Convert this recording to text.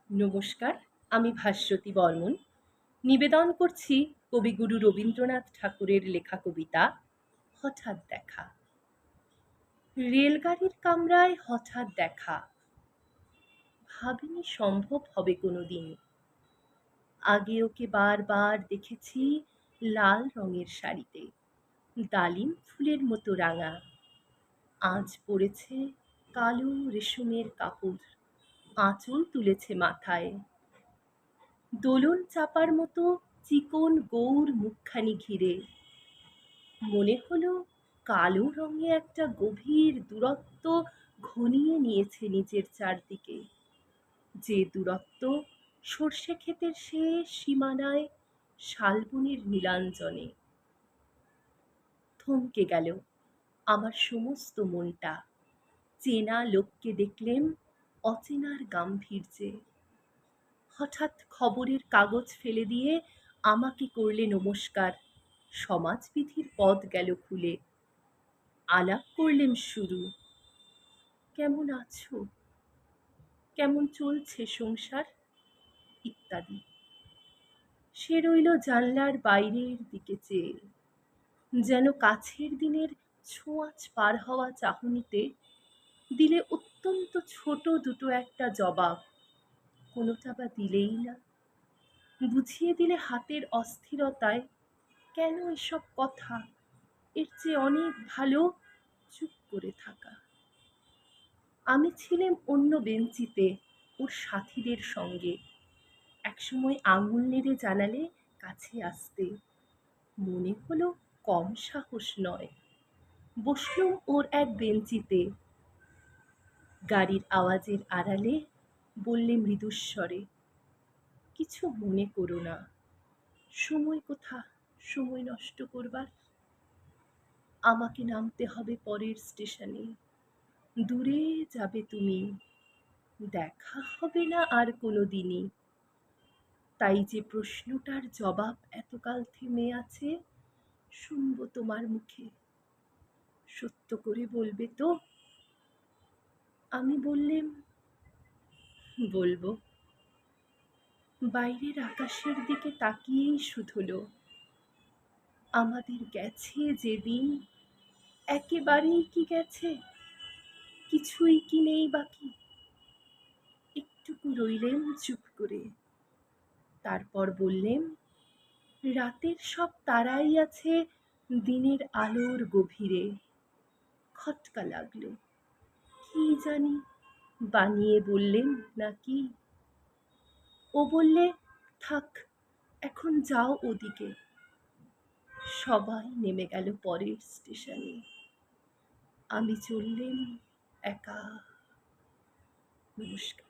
নমস্কার, আমি ভাস্বতী বর্মন। নিবেদন করছি কবিগুরু রবীন্দ্রনাথ ঠাকুরের লেখা কবিতা হঠাৎ দেখা। রেলগাড়ির কামরায় হঠাৎ দেখা, ভাবিনি সম্ভব হবে কোনোদিন। আগে ওকে বারবার দেখেছি লাল রঙের শাড়িতে, ডালিম ফুলের মতো রাঙা। আজ পরেছে কালো রেশমের কাপড়, আঁচল তুলেছে মাথায়। দোলন চাপার মতো চিকন গৌর মুখখানি ঘিরে। মনে হলো কালো রঙে একটা গভীর দূরত্ব ঘনিয়ে নিয়েছে নিজের চারদিকে, যে দূরত্ব সর্ষে ক্ষেতের শেষ সীমানায় শালবনের নীলাঞ্জনে। থমকে গেল আমার সমস্ত মনটা। চেনা লোককে দেখলেম অচেনার গাম্ভীর্যে। হঠাৎ খবরের কাগজ ফেলে দিয়ে আমাকে করলে নমস্কার। সমাজবিধির পথ গেল খুলে। আলাপ করলেম শুরু। কেমন আছো, কেমন চলছে সংসার, ইত্যাদি। সে রইল জানলার বাইরের দিকে চেয়ে, যেন কাছের দিনের ছোঁয়াচ পার হওয়া চাহনিতে দিলে অত্যন্ত ছোট দুটো একটা জবাব, কোনোটা বা দিলেই না। বুঝিয়ে দিলে হাতের অস্থিরতায়, কেন এসব কথা, এর চেয়ে অনেক ভালো চুপ করে থাকা। আমি ছিলাম অন্য বেঞ্চিতে ওর সাথীদের সঙ্গে। একসময় আঙুল নেড়ে জানালে কাছে আসতে। মনে হলো কম সাহস নয়। বসলুম ওর এক বেঞ্চিতে। গাড়ির আওয়াজের আড়ালে বললে মৃদুস্বরে, কিছু মনে করো না। সময় কোথা সময় নষ্ট করবার। আমাকে নামতে হবে পরের স্টেশনে। দূরে যাবে তুমি, দেখা হবে না আর কোনো দিনই। তাই যে প্রশ্নটার জবাব এতকাল থেমে আছে, শুনবো তোমার মুখে। সত্য করে বলবে তো? আমি বললেম, বলবো। বাইরের আকাশের দিকে তাকিয়েই শুধোলো, আমাদের গেছে যেদিন, একেবারেই কি গেছে, কিছুই কি নেই বাকি। একটুকু রইলেম চুপ করে। তারপর বললেম, রাতের সব তারাই আছে দিনের আলোর গভীরে। খটকা লাগলো, কি জানি বানিয়ে বললেন নাকি। ও বললে, থাক, এখন যাও ওদিকে। সবাই নেমে গেল পরের স্টেশনে। আমি চললেম একা। নমস্কার।